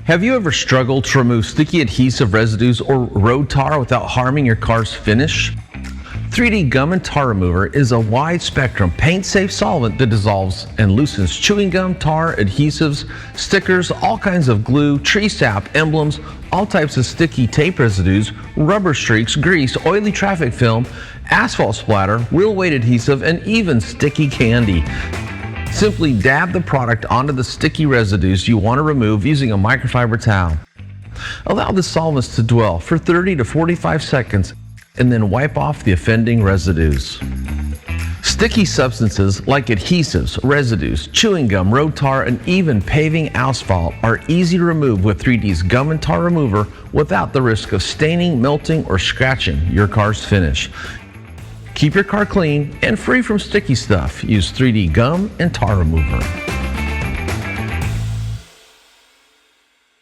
Have you ever struggled to remove sticky adhesive residues or road tar without harming your car's finish? 3D Gum and Tar Remover is a wide-spectrum paint-safe solvent that dissolves and loosens chewing gum, tar, adhesives, stickers, all kinds of glue, tree sap, emblems, all types of sticky tape residues, rubber streaks, grease, oily traffic film, asphalt splatter, wheel weight adhesive, and even sticky candy. Simply dab the product onto the sticky residues you want to remove using a microfiber towel. Allow the solvents to dwell for 30 to 45 seconds and then wipe off the offending residues. Sticky substances like adhesives, residues, chewing gum, road tar, and even paving asphalt are easy to remove with 3D's Gum and Tar Remover without the risk of staining, melting, or scratching your car's finish. Keep your car clean and free from sticky stuff. Use 3D Gum and Tar Remover.